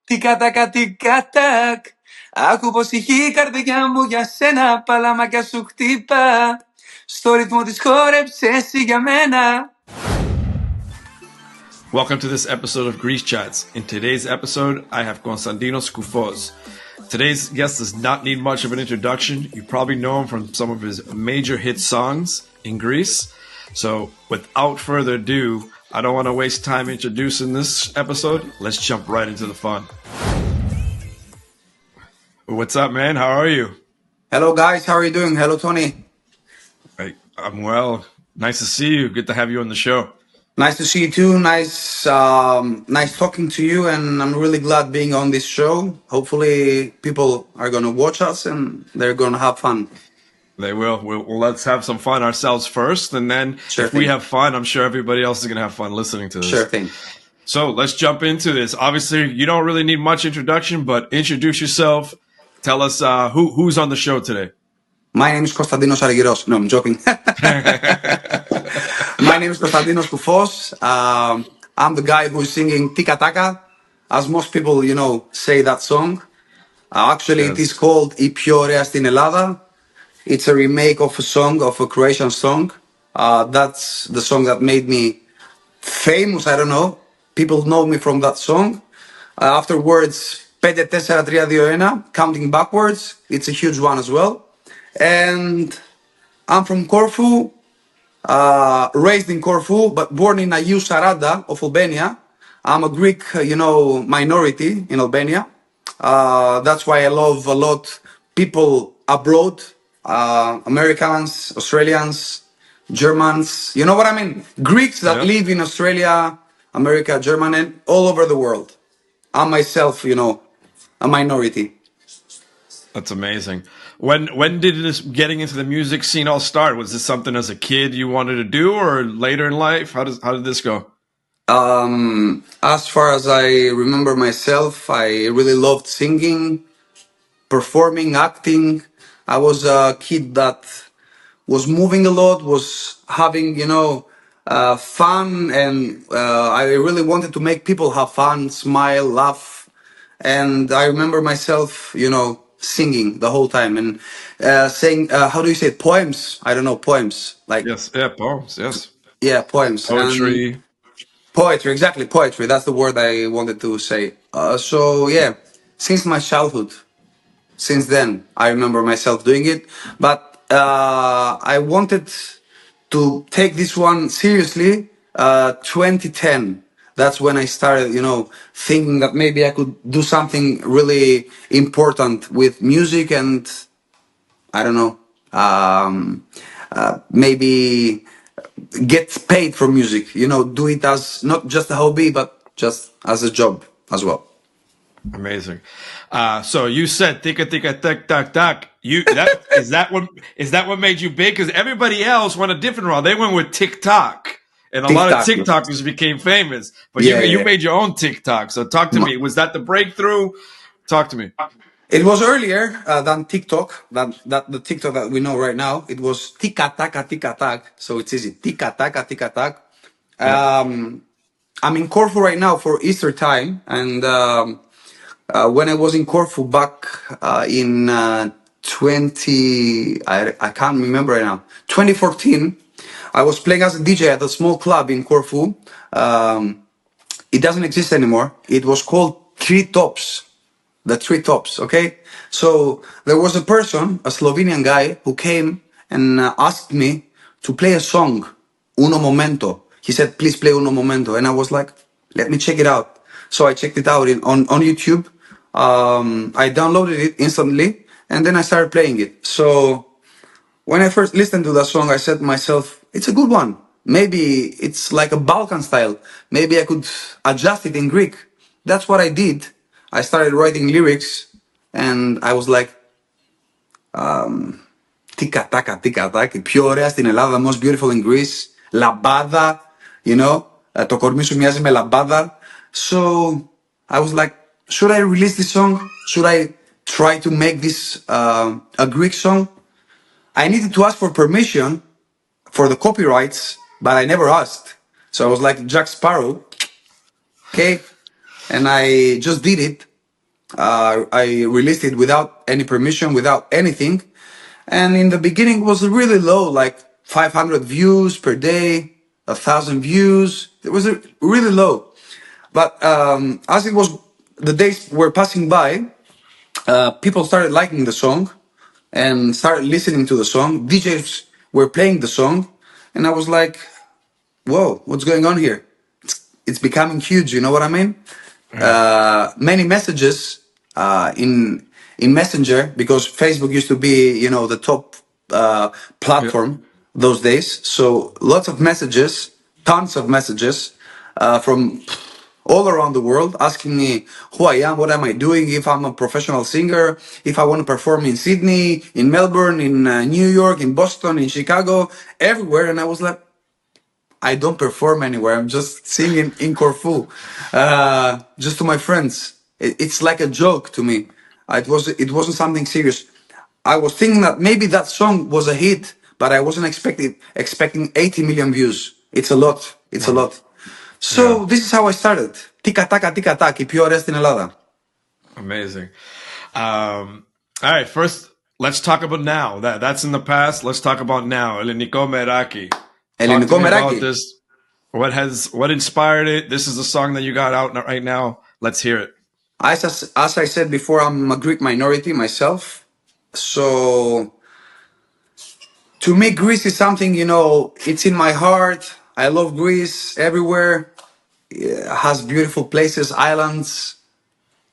Τικατάκα τικατάκ. Άκου πως ηχεί η καρδιά μου για σένα. Παλαμάκια σου χτύπα. Στο ρυθμό της χόρεψε εσύ για μένα. Welcome to this episode of Greece Chats. In today's episode, I have Konstantinos Koufos. Today's guest does not need much of an introduction. You probably know him from some of his major hit songs in Greece. So without further ado, I don't want to waste time introducing this episode. Let's jump right into the fun. What's up, man? How are you? Hello guys, how are you doing? Hello Tony. I'm well. Nice to see you. Good to have you on the show. Nice to see you too. Nice talking to you, and I'm really glad being on this show. Hopefully, people are gonna watch us and they're gonna have fun. They will. Well, let's have some fun ourselves first, and then if we have fun, I'm sure everybody else is gonna have fun listening to this. Sure thing. So let's jump into this. Obviously, you don't really need much introduction, but introduce yourself. Tell us who's on the show today. My name is Konstantinos Arigiros. No, I'm joking. My name is Konstantinos Koufos. I'm the guy who's singing Tika Taka, as most people, say that song. Actually, yes. It is called Pio Oraia Stin Ellada. It's a remake of a song, of a Croatian song. That's the song that made me famous. I don't know. People know me from that song. Afterwards, 5-4-3-2-1, counting backwards. It's a huge one as well. And I'm from Corfu, raised in Corfu, but born in Agiou Saranda of Albania. I'm a Greek, minority in Albania. That's why I love a lot people abroad, Americans, Australians, Germans. You know what I mean? Greeks that live in Australia, America, Germany, and all over the world. I'm myself, a minority. That's amazing. When did this getting into the music scene all start? Was this something as a kid you wanted to do, or later in life? How did this go? As far as I remember myself, I really loved singing, performing, acting. I was a kid that was moving a lot, was having, fun, and I really wanted to make people have fun, smile, laugh. And I remember myself, singing the whole time and saying, how do you say it? Poems? I don't know, poems. Like yes, yeah, poems, yes. Yeah, poems. Poetry. Poetry, exactly, poetry. That's the word I wanted to say. So yeah, since my childhood, since then, I remember myself doing it. But I wanted to take this one seriously, 2010. That's when I started, thinking that maybe I could do something really important with music and, I don't know, maybe get paid for music, do it as not just a hobby, but just as a job as well. Amazing. So you said tika tika tak tak tak. Is that what made you big? Because everybody else went a different route. They went with TikTok. And a lot of TikTokers became famous. But you made your own TikTok. So talk to me. Was that the breakthrough? Talk to me. It was earlier than TikTok, that the TikTok that we know right now. It was tika taka tika tak. So it's easy. Tika taka tika tak. I'm in Corfu right now for Easter time. And when I was in Corfu back in I can't remember right now, 2014, I was playing as a DJ at a small club in Corfu. It doesn't exist anymore. It was called Three Tops. The Three Tops, okay? So there was a person, a Slovenian guy, who came and asked me to play a song, Uno Momento. He said, please play Uno Momento. And I was like, let me check it out. So I checked it out on YouTube. I downloaded it instantly, and then I started playing it. So when I first listened to that song, I said to myself, it's a good one. Maybe it's like a Balkan style. Maybe I could adjust it in Greek. That's what I did. I started writing lyrics, and I was like, tika taka tika taka, Pio Oraia Stin Ellada, the most beautiful in Greece. Λαμπάδα, το κορμί σου μοιάζει με λαμπάδα. So I was like, should I release this song? Should I try to make this a Greek song? I needed to ask for permission for the copyrights, but I never asked. So I was like Jack Sparrow, okay? And I just did it. I released it without any permission, without anything. And in the beginning it was really low, like 500 views per day, 1,000 views. It was really low. But as it was, the days were passing by, people started liking the song and started listening to the song. DJs were playing the song, and I was like, "Whoa, what's going on here? It's becoming huge." You know what I mean? Many messages in Messenger, because Facebook used to be, you know, the top platform those days. So lots of messages, tons of messages from all around the world, asking me who I am, what am I doing, if I'm a professional singer, if I want to perform in Sydney, in Melbourne, in New York, in Boston, in Chicago, everywhere. And I was like, I don't perform anywhere. I'm just singing in Corfu, just to my friends. It's like a joke to me. It wasn't something serious. I was thinking that maybe that song was a hit, but I wasn't expecting 80 million views. It's a lot. It's a lot. So this is how I started. Tika taka tika tak, η πιο ωραία στην Ελλάδα. Amazing. All right, first let's talk about now. That's in the past. Let's talk about now. Elliniko Meraki. Elliniko Meraki. What inspired it? This is a song that you got out right now. Let's hear it. As I said before, I'm a Greek minority myself. So to me, Greece is something, you know, it's in my heart. I love Greece everywhere. It has beautiful places, islands,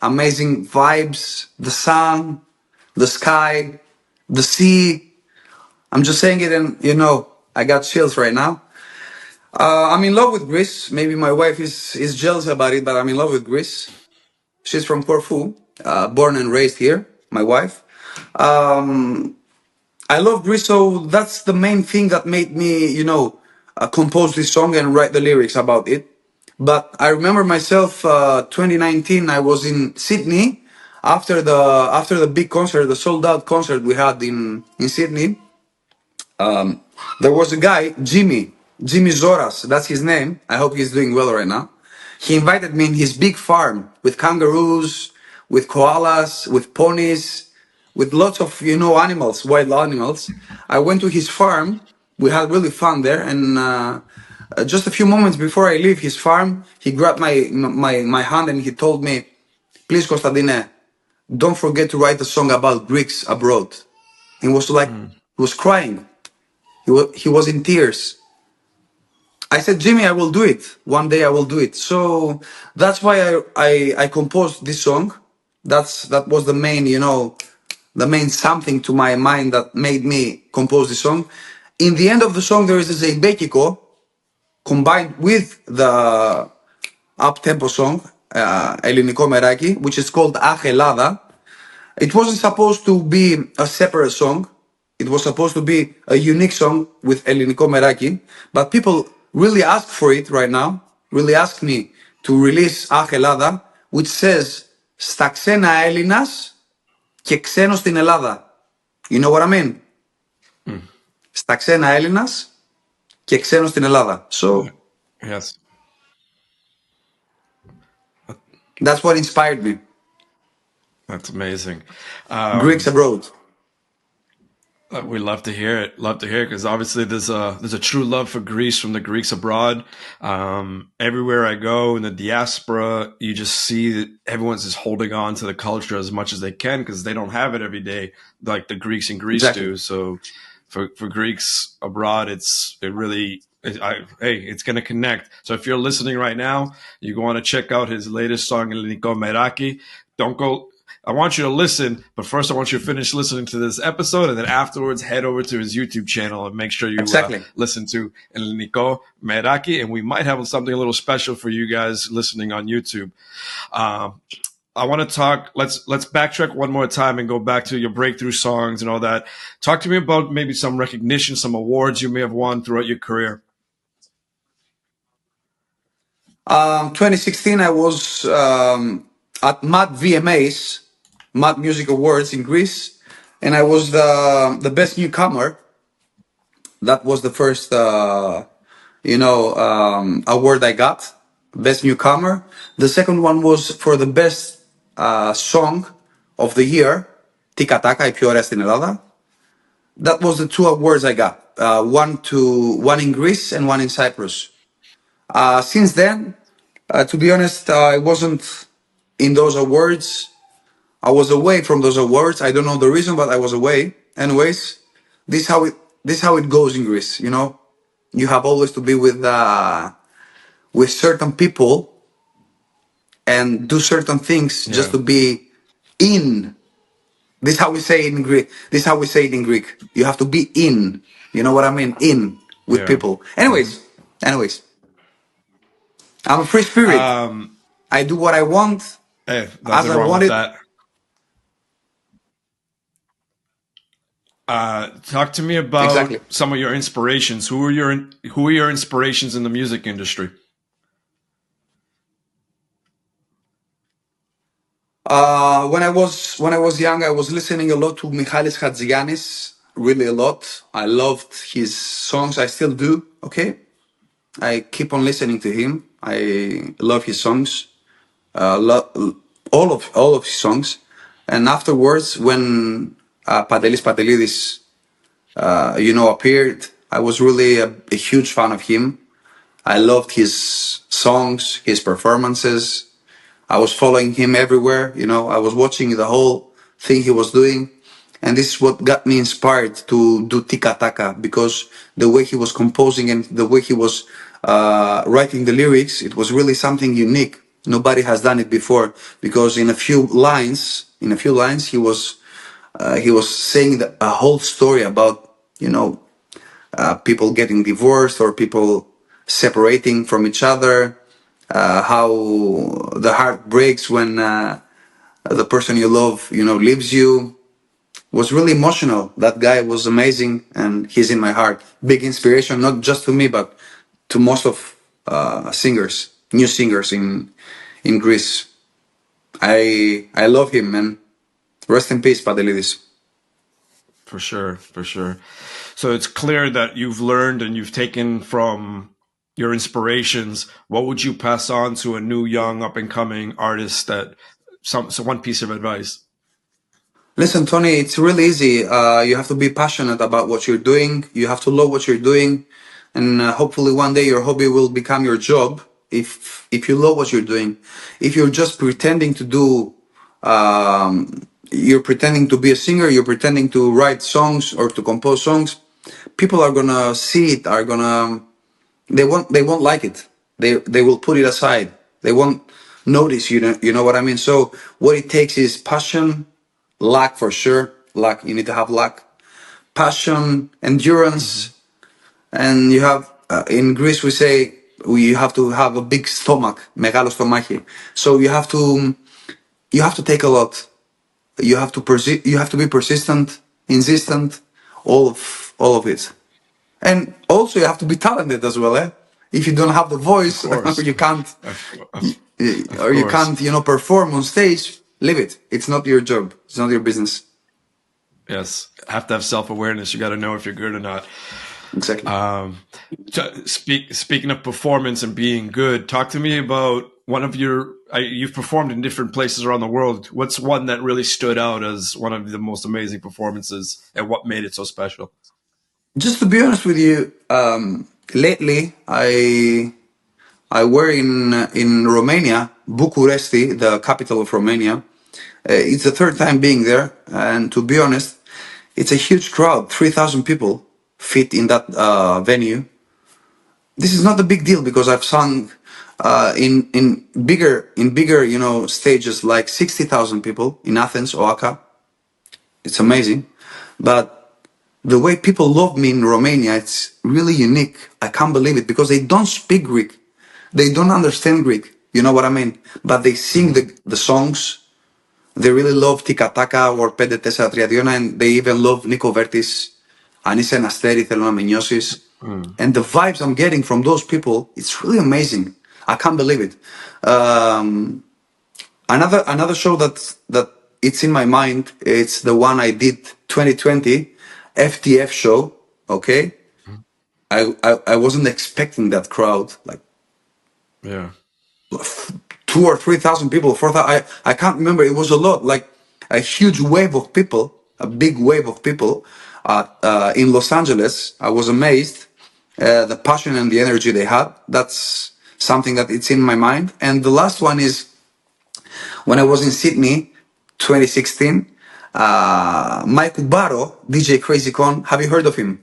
amazing vibes, the sun, the sky, the sea. I'm just saying it, and, you know, I got chills right now. I'm in love with Greece. Maybe my wife is jealous about it, but I'm in love with Greece. She's from Corfu, born and raised here, my wife. I love Greece, so that's the main thing that made me, you know, compose this song and write the lyrics about it. But I remember myself, 2019, I was in Sydney after the big concert, the sold out concert we had in Sydney. There was a guy, Jimmy Zoras, that's his name. I hope he's doing well right now. He invited me in his big farm with kangaroos, with koalas, with ponies, with lots of, you know, animals, wild animals. I went to his farm. We had really fun there. And just a few moments before I leave his farm, he grabbed my hand and he told me, "Please, Konstantine, don't forget to write a song about Greeks abroad." He was like, he was crying. He was in tears. I said, "Jimmy, I will do it. One day I will do it." So that's why I composed this song. That was the main, you know, the main something to my mind that made me compose this song. In the end of the song, there is a Zeibekiko combined with the up-tempo song, Elliniko Meraki, which is called Ach Ellada. It wasn't supposed to be a separate song. It was supposed to be a unique song with Elliniko Meraki, but people really ask for it right now, really ask me to release Ach Ellada, which says «Στα ξένα Έλληνας και ξένος στην Ελλάδα». You know what I mean? Στα ξένα Έλληνας και ξένος στην Ελλάδα. So, yes. That's what inspired me. That's amazing. Greeks abroad. We love to hear it. Love to hear it, because obviously there's a true love for Greece from the Greeks abroad. Everywhere I go in the diaspora, you just see that everyone's just holding on to the culture as much as they can, because they don't have it every day like the Greeks in Greece do. So for Greeks abroad, it's going to connect. So if you're listening right now, you want to check out his latest song, Elliniko Meraki. Don't go. I want you to listen, but first I want you to finish listening to this episode, and then afterwards head over to his YouTube channel and make sure you listen to Elliniko Meraki, and we might have something a little special for you guys listening on YouTube. I want to talk. Let's backtrack one more time and go back to your breakthrough songs and all that. Talk to me about maybe some recognition, some awards you may have won throughout your career. 2016, I was at Mad VMAs. Mad Music Awards in Greece, and I was the best newcomer. That was the first, award I got, best newcomer. The second one was for the best song of the year, Tika Taka, Pio Oraia Stin Ellada. That was the 2 awards I got. One in Greece and one in Cyprus. Since then, to be honest, I wasn't in those awards. I was away from those awards. I don't know the reason, but I was away. Anyways, this how it goes in Greece. You know, you have always to be with certain people and do certain things just to be in. This is how we say it in Greek. This is how we say it in Greek. You have to be in. You know what I mean? In with people. Anyways, I'm a free spirit. I do what I want Hey, as nothing I wrong want with it. that. Talk to me about Exactly. some of your inspirations. Who are your inspirations in the music industry? When I was young, I was listening a lot to Michalis Hatzigiannis, really a lot. I loved his songs. I still do. Okay, I keep on listening to him. I love his songs. All of his songs. And afterwards, when Pantelis Pantelidis, appeared, I was really a huge fan of him. I loved his songs, his performances. I was following him everywhere. I was watching the whole thing he was doing. And this is what got me inspired to do Tika Taka, because the way he was composing and the way he was writing the lyrics, it was really something unique. Nobody has done it before, because in a few lines, he was saying a whole story about, people getting divorced or people separating from each other, how the heart breaks when the person you love, leaves you. Was really emotional. That guy was amazing, and he's in my heart. Big inspiration, not just to me, but to most of new singers in Greece. I love him, man. Rest in peace, Pantelidis. For sure. So it's clear that you've learned and you've taken from your inspirations. What would you pass on to a new, young, up-and-coming artist so one piece of advice? Listen, Tony, it's really easy. You have to be passionate about what you're doing. You have to love what you're doing, and hopefully one day your hobby will become your job. If you love what you're doing, if you're just pretending to do, you're pretending to be a singer, you're pretending to write songs or to compose songs. People are gonna see it. They won't like it. They will put it aside. They won't notice. You know what I mean. So what it takes is passion. Luck, for sure. Luck. You need to have luck, passion, endurance, and you have. In Greece, we say you have to have a big stomach, megalo stomaki. So you have to take a lot. You have to You have to be persistent, insistent, all of it, and also you have to be talented as well. If you don't have the voice, you can't, or you can't, perform on stage. Leave it. It's not your job. It's not your business. Yes, have to have self-awareness. You got to know if you're good or not. Exactly. Speaking of performance and being good, talk to me about one of you've performed in different places around the world. What's one that really stood out as one of the most amazing performances, and what made it so special? Just to be honest with you, lately I were in Romania, Bucuresti, the capital of Romania. It's the third time being there, and to be honest, it's a huge crowd. 3,000 people fit in that venue. This is not a big deal, because I've sung in bigger stages, like 60,000 people in Athens, Oaxaca. It's amazing, but the way people love me in Romania, it's really unique. I can't believe it, because they don't speak Greek. They don't understand Greek. You know what I mean? But they sing the songs. They really love Tika Taka or 5-4-3-2, and they even love Niko Vertis. Αν είσαι ένα αστέρι, θέλω να με νιώσεις. And the vibes I'm getting from those people, it's really amazing. I can't believe it. Another show that it's in my mind. It's the one I did 2020 FTF show. Okay, I wasn't expecting that crowd. Like, Yeah, 2 or 3 thousand people, 4,000. I can't remember. It was a lot, like a huge wave of people, a big wave of people in Los Angeles. I was amazed, the passion and the energy they had. That's something that it's in my mind. And the last one is when I was in Sydney, 2016. Mike Ubaro, DJ Crazy Con. Have you heard of him?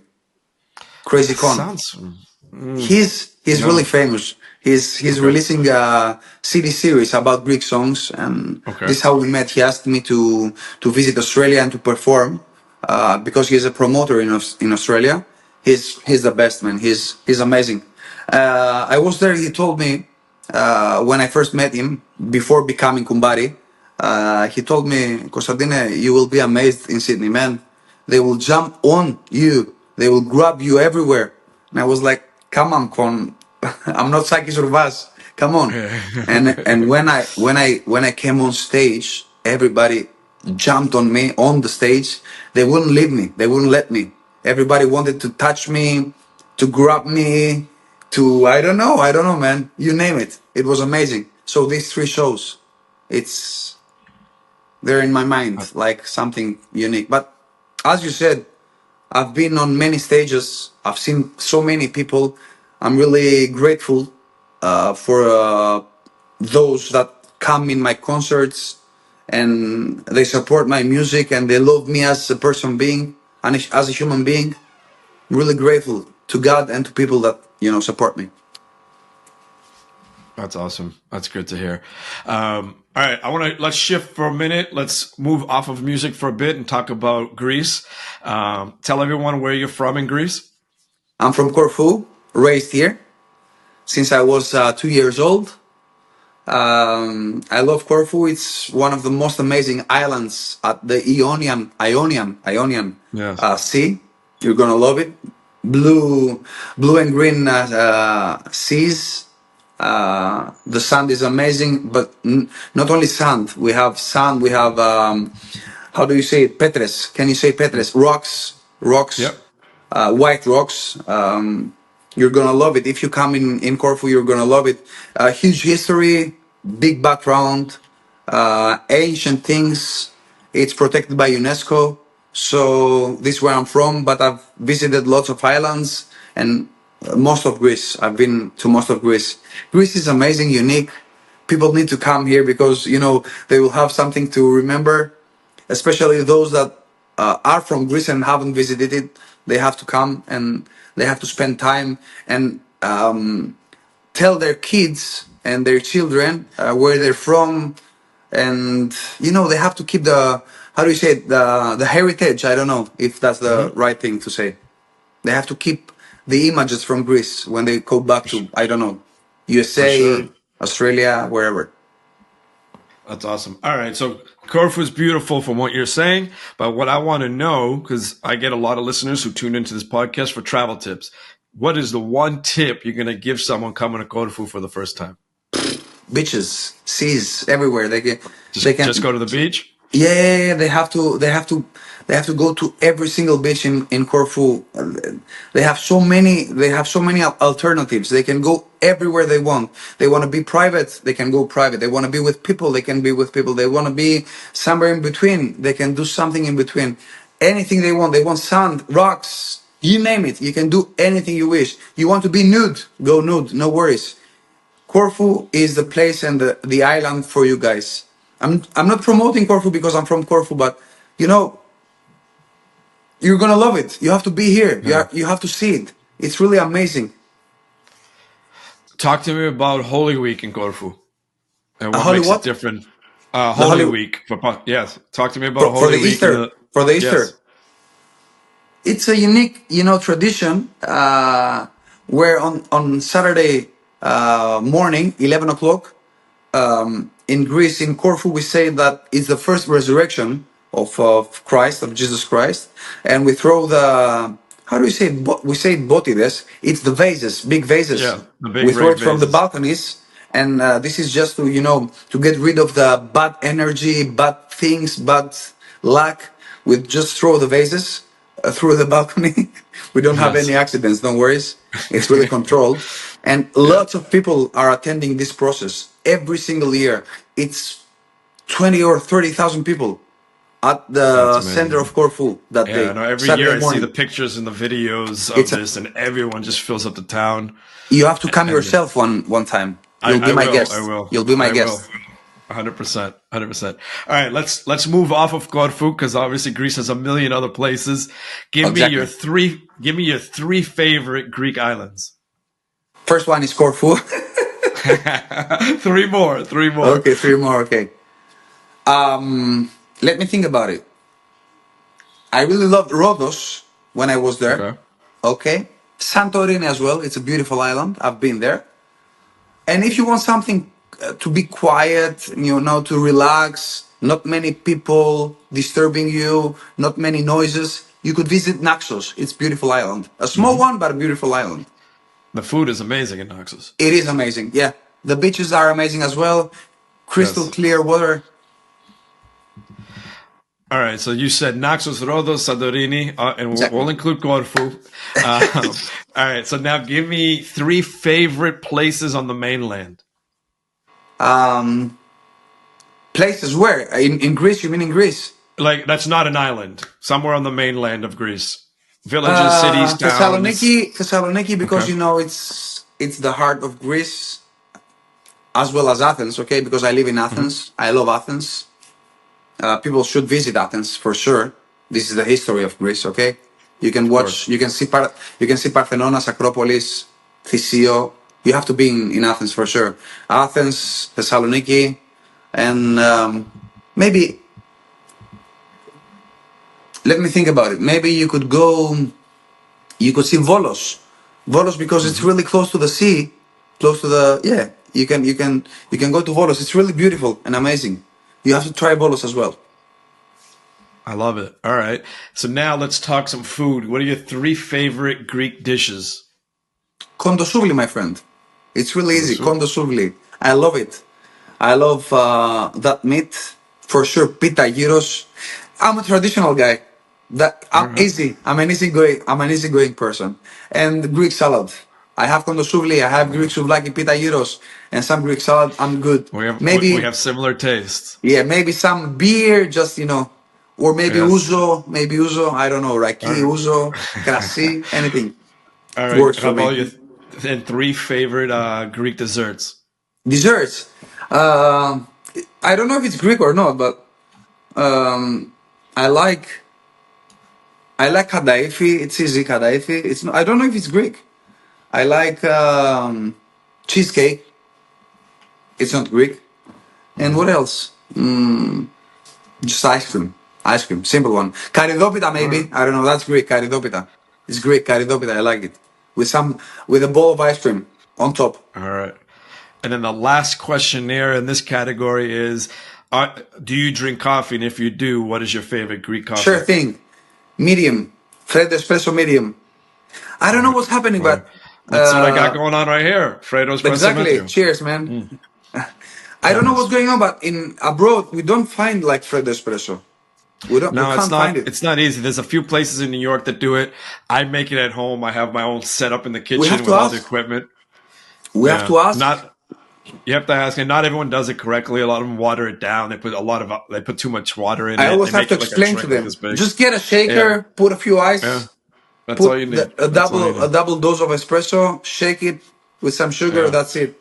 Crazy Con. Sounds. He's No. really famous. He's releasing a CD series about Greek songs, and Okay. this is how we met. He asked me to visit Australia and to perform because he's a promoter in Australia. He's the best, man. He's amazing. I was there. He told me when I first met him before becoming Kumbari. He told me, Konstantine, you will be amazed in Sydney, man. They will jump on you. They will grab you everywhere. And I was like, come on, Con. I'm not Sakis Urvas. Come on. And when I came on stage, everybody jumped on me on the stage. They wouldn't leave me. They wouldn't let me. Everybody wanted to touch me, to grab me, to I don't know, man. You name it. It was amazing. So these 3 shows, they're in my mind like something unique. But as you said, I've been on many stages. I've seen so many people. I'm really grateful for those that come in my concerts and they support my music and they love me as a person being and as a human being. Really grateful to God and to people that support me. That's awesome. That's good to hear. All right, let's shift for a minute. Let's move off of music for a bit and talk about Greece. Tell everyone where you're from in Greece. I'm from Corfu, raised here since I was 2 years old. I love Corfu. It's one of the most amazing islands at the Ionian Yes. Sea. You're gonna love it. Blue and green seas. The sand is amazing, but not only sand. We have sand. We have how do you say it? Petres. Can you say petres? Rocks. Yep. White rocks. You're gonna love it. If you come in Corfu, you're gonna love it. Huge history, big background, ancient things. It's protected by UNESCO. So this is where I'm from, but I've visited lots of islands and most of Greece. I've been to most of Greece. Greece is amazing, unique. People need to come here because they will have something to remember, especially those that are from Greece and haven't visited it. They have to come and they have to spend time and tell their kids and their children where they're from, and they have to keep the how do you say it, the heritage. I don't know if that's the right thing to say. They have to keep the images from Greece when they go back to I don't know USA, For sure. Australia, wherever. That's awesome. All right. So Corfu is beautiful from what you're saying, but what I want to know, because I get a lot of listeners who tune into this podcast for travel tips. What is the one tip you're going to give someone coming to Corfu for the first time? Beaches, seas, everywhere. They can Just go to the beach? Yeah, they have to go to every single beach in Corfu. They have so many alternatives. They can go everywhere they want. They want to be private, they can go private. They want to be with people, they can be with people. They want to be somewhere in between, they can do something in between. Anything they want. They want sand, rocks, you name it. You can do anything you wish. You want to be nude, go nude, no worries. Corfu is the place and the island for you guys. I'm not promoting Corfu because I'm from Corfu, but you're gonna love it. You have to be here. Yeah. You have to see it. It's really amazing. Talk to me about Holy Week in Corfu. And what Holy makes what? it different. Holy Week. Yes. Talk to me about For Holy the Week. Easter. For the Easter. Yes. It's a unique, tradition where on Saturday morning, 11 o'clock, in Greece, in Corfu, we say that it's the first resurrection of Christ, of Jesus Christ, and we throw the how do we say it? We say botides. It's the vases, big vases. Yeah, the big We throw red it from the vases. balconies, and this is just to get rid of the bad energy, bad things, bad luck. We just throw the vases through the balcony. We don't have Yes. any accidents. Don't worry. It's really controlled, and lots of people are attending this process. every single year. It's 20 or 30,000 people at That's the center amazing. of Corfu that Yeah, day. no, every year Saturday I see morning. the pictures and the videos of It's this, and everyone just fills up the town. you have to come And yourself one time. You'll be I my will, I guest. will, You'll be my I will. guest. 100%, 100%. All right, let's move off of Corfu because obviously Greece has a million other places. Exactly. Give me your three favorite Greek islands. First one is Corfu. Three more, three more. Okay, three more. Okay. Let me think about it. I really loved Rhodos when I was there. Okay. Okay. Santorini as well. It's a beautiful island. I've been there. And if you want something to be quiet, to relax, not many people disturbing you, not many noises, you could visit Naxos. It's a beautiful island. A small one, but a beautiful island. The food is amazing in Naxos. It is amazing. Yeah. The beaches are amazing as well. Crystal Yes. clear water. All right, so you said Naxos, Rhodos, Santorini, and Exactly. we'll include Corfu. All right, so now give me three favorite places on the mainland. Places where? In Greece? You mean in Greece? Like, that's not an island. Somewhere on the mainland of Greece. Villages, cities, towns. Thessaloniki, because Okay. it's the heart of Greece, as well as Athens. Okay, because I live in Athens. I love Athens. People should visit Athens for sure. This is the history of Greece. Okay, you can watch. You can see Parthenonas, Acropolis, Theseo. You have to be in Athens for sure. Athens, Thessaloniki, and maybe. Let me think about it. Maybe you could go. You could see Volos. Volos because it's really close to the sea, close to the yeah. You can go to Volos. It's really beautiful and amazing. You have to try Volos as well. I love it. All right. So now let's talk some food. What are your three favorite Greek dishes? Kondosouvli, my friend. It's really The easy. soup? Kondosouvli. I love it. I love that meat for sure. Pita gyros. I'm a traditional guy. That All I'm right. easy. I'm an easygoing person. And Greek salad. I have kondosouvli. I have Greek souvlaki, pita gyros, and some Greek salad. I'm good. We Maybe have similar tastes. yeah. Maybe some beer. Just or maybe Yes. ouzo. Maybe ouzo. I don't know. All Raki, right. ouzo, krasi. Anything All right. works How for me. about your three favorite Greek desserts? Desserts. I don't know if it's Greek or not, but I like kadaifi. It's easy kadaifi. It's not, I don't know if it's Greek. I like cheesecake. It's not Greek. And what else? Just ice cream. Ice cream. Simple one. Karidopita All right. maybe. I don't know. That's Greek. Karidopita. It's Greek. Karidopita. I like it. With a bowl of ice cream on top. All right. And then the last questionnaire in this category is, do you drink coffee? And if you do, what is your favorite Greek Sure coffee? thing. Medium. Fred espresso medium. I don't know what's happening, Well, but that's what I got going on right here. Fredo's exactly. Espresso. Cheers, man. I don't know what's Yes. going on, but in abroad we don't find like Fred espresso. We No, it's can't find not. it. It's not easy. There's a few places in New York that do it. I make it at home. I have my own setup in the We have kitchen to with all the ask. equipment. We have Yeah, to ask. not. You have to ask, and not everyone does it correctly. A lot of them water it down. They put too much water in I it. They always have make to it like a explain to drink like them. this big. Just get a Yeah, shaker, put a few yeah. ice, That's all put you need. a That's all you double a need. double dose of espresso, shake it with some sugar. Yeah, That's it.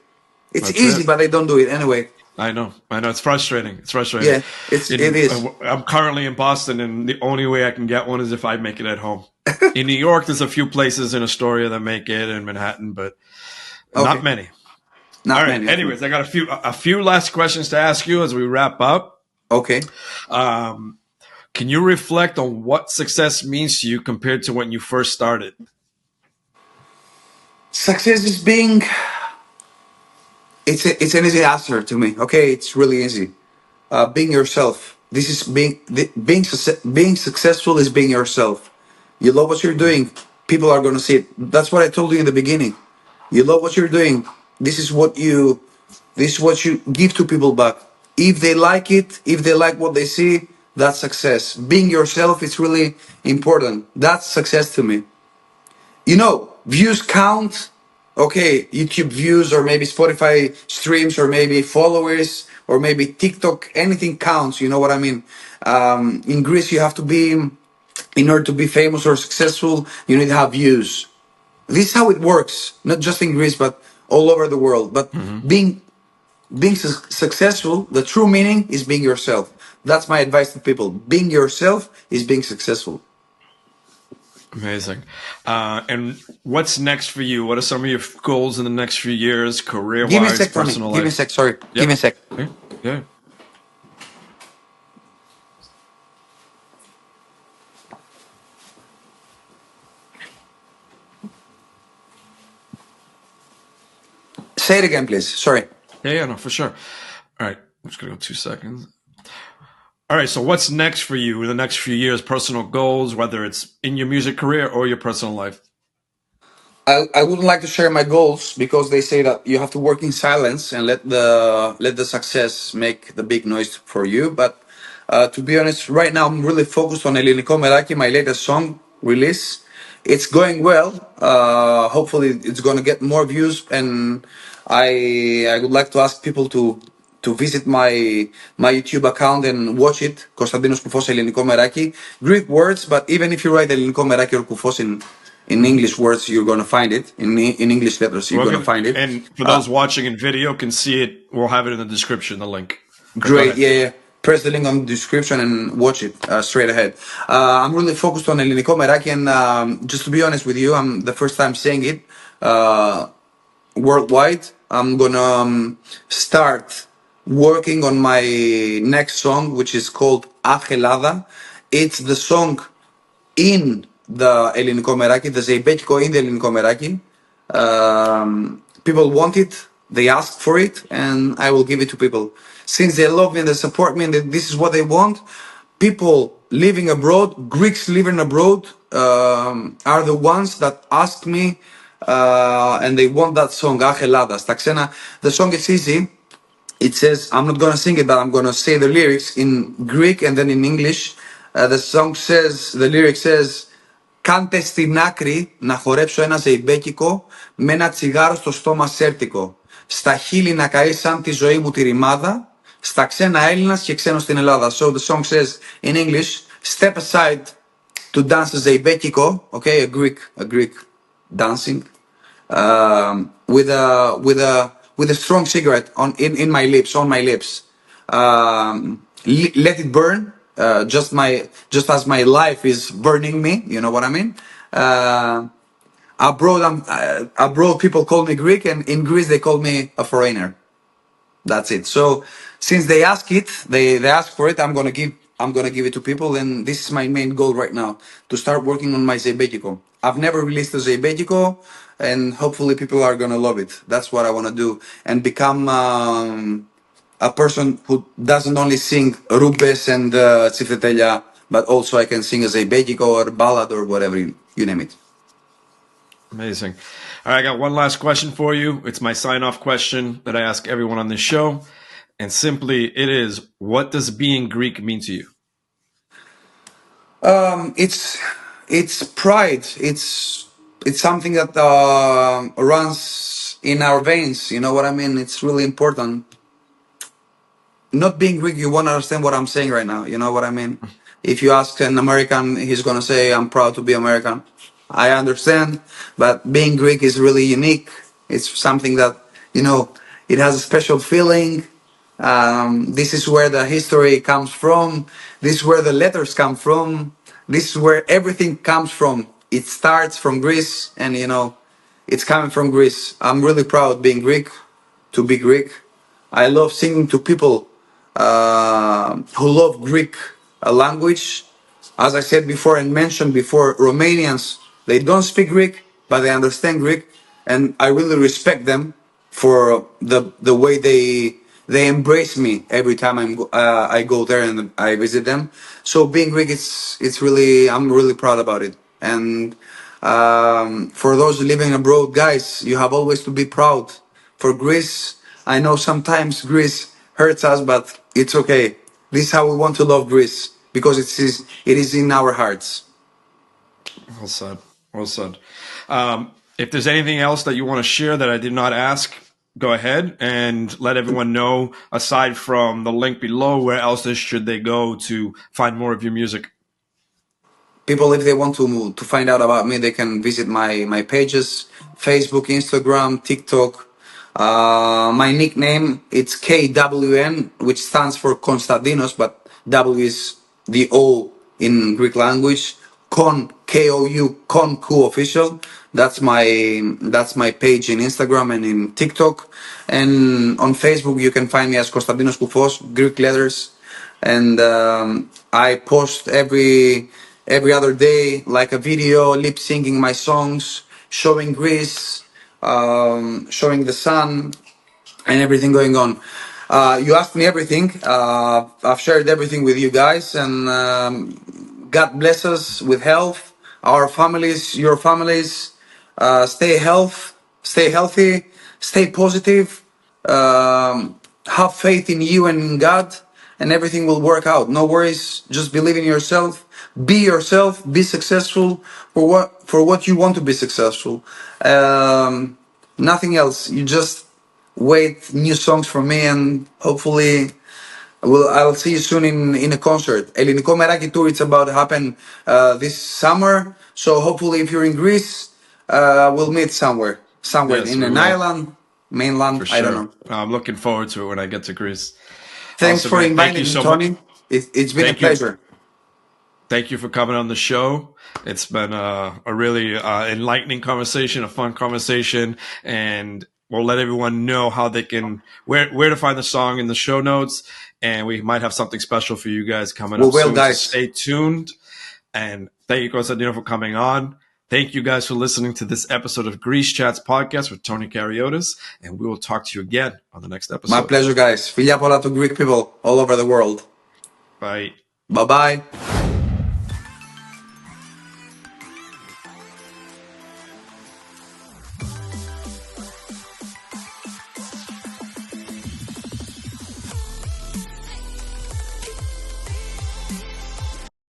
It's that's easy, it. but they don't do it anyway. I know. I know. It's frustrating. It's frustrating. Yeah, it is. I'm currently in Boston, and the only way I can get one is if I make it at home. In New York, there's a few places in Astoria that make it, in Manhattan, but not Okay, many. All not right. many. Okay. Anyways, I got a few last questions to ask you as we wrap up. Okay. Can you reflect on what success means to you compared to when you first started? Success is being. It's an easy answer to me. Okay, it's really easy. Being yourself. This is being successful is being yourself. You love what you're doing. People are gonna see it. That's what I told you in the beginning. You love what you're doing. This is what you. This is what you give to people back. If they like it, if they like what they see, that's success. Being yourself is really important. That's success to me. Views count, okay, YouTube views or maybe Spotify streams or maybe followers or maybe TikTok, anything counts. You know what I mean? In Greece, you have to be, in order to be famous or successful, you need to have views. This is how it works, not just in Greece, but all over the world. But being successful, the true meaning is being yourself. That's my advice to people. Being yourself is being successful. Amazing. And what's next for you? What are some of your goals in the next few years, Give me a career-wise, sec, Tony. personal life? Give me a sec. Sorry. Yep. Give me a sec. Okay. Yeah. Say it again, please. Sorry. Yeah, no, for sure. All right. I'm just going to go 2 seconds. All right. So what's next for you in the next few years? Personal goals, whether it's in your music career or your personal life? I wouldn't like to share my goals because they say that you have to work in silence and let the success make the big noise for you. But to be honest, right now I'm really focused on Elliniko Meraki, my latest song release. It's going well. Hopefully, it's going to get more views, and I would like to ask people to visit my YouTube account and watch it. Konstantinos Koufos, Elliniko Meraki. Greek words, but even if you write Elliniko Meraki or Koufos in English words, you're gonna find it. In English letters, you're gonna find it. And for those watching in video can see it, we'll have it in the description, the link. Great, yeah. Press the link on the description and watch it straight ahead. I'm really focused on Elliniko Meraki, and just to be honest with you, I'm the first time saying it worldwide. I'm gonna start working on my next song, which is called Ellada. It's the song in the Elliniko Meraki, the Zeibekiko in the Elliniko Meraki. People want it, they ask for it, and I will give it to people. Since they love me and they support me and this is what they want, people living abroad, Greeks living abroad, are the ones that ask me and they want that song, Ellada. Στα ξένα, the song is easy. It says, I'm not gonna sing it, but I'm gonna say the lyrics in Greek and then in English. The song says, the lyric says, κάντε στην άκρη να χορέψω ένα ζεϊμπέκικο με ένα τσιγάρο στο στόμα σέρτικο. Στα χείλη να καεί σαν τη ζωή μου τη ρημάδα, στα ξένα Έλληνας και ξένος στην Ελλάδα. So the song says in English, step aside to dance a ζεϊμπέκικο, okay, a Greek dancing, with a strong cigarette in my lips, on my lips. Let it burn, just as my life is burning me. You know what I mean? Abroad people call me Greek, and in Greece they call me a foreigner. That's it. So since they ask it, they ask for it, I'm gonna give it to people, and this is my main goal right now, to start working on my Zeibekiko. I've never released a Zeibekiko, and hopefully people are gonna love it. That's what I wanna do, and become a person who doesn't only sing rupes and tsiftetelia, but also I can sing a Zeibekiko or ballad or whatever, you name it. Amazing. All right, I got one last question for you. It's my sign-off question that I ask everyone on this show. And simply, it is, what does being Greek mean to you? It's pride. It's something that runs in our veins. You know what I mean? It's really important. Not being Greek, you won't understand what I'm saying right now. You know what I mean? If you ask an American, he's gonna say, "I'm proud to be American." I understand, but being Greek is really unique. It's something that, it has a special feeling. This is where the history comes from. This is where the letters come from. This is where everything comes from. It starts from Greece, and it's coming from Greece. I'm really proud being Greek, to be Greek. I love singing to people who love Greek language. As I said before and mentioned before, Romanians, they don't speak Greek, but they understand Greek, and I really respect them for the way they embrace me every time I go there and I visit them. So being Greek, I'm really proud about it. And for those living abroad, guys, you have always to be proud. For Greece, I know sometimes Greece hurts us, but it's okay. This is how we want to love Greece, because it is in our hearts. Well said. Well said. if there's anything else that you want to share that I did not ask, go ahead and let everyone know, aside from the link below, where else should they go to find more of your music? People, if they want to find out about me, they can visit my pages, Facebook, Instagram, TikTok. My nickname, it's KWN, which stands for Konstantinos, but W is the O in Greek language. K-O-U, Ku official. That's my page in Instagram and in TikTok. And on Facebook, you can find me as Konstantinos Koufos, Greek letters. And I post every other day, like a video, lip syncing my songs, showing Greece, showing the sun, and everything going on. You asked me everything. I've shared everything with you guys, and God bless us with health, our families, your families. Stay healthy, stay positive. Have faith in you and in God, and everything will work out. No worries. Just believe in yourself. Be yourself. Be successful for what you want to be successful. Nothing else. You just wait new songs from me, and hopefully I'll see you soon in a concert. Elliniko Meraki tour. It's about to happen this summer. So hopefully, if you're in Greece, we'll meet somewhere Yes, in an island, mainland. For sure. I don't know. I'm looking forward to it when I get to Greece. Thanks Awesome, for man. inviting me, Tony. It's been a pleasure. Thank you for coming on the show. It's been a really enlightening conversation, a fun conversation, and we'll let everyone know how they can where to find the song in the show notes, and we might have something special for you guys coming up soon. Guys. So stay tuned, and thank you, Konstantinos, for coming on. Thank you guys for listening to this episode of Greece Chats podcast with Tony Kariotis, and we will talk to you again on the next episode. My pleasure, guys. Φιλιά πολλά to Greek people all over the world. Bye. Bye-bye.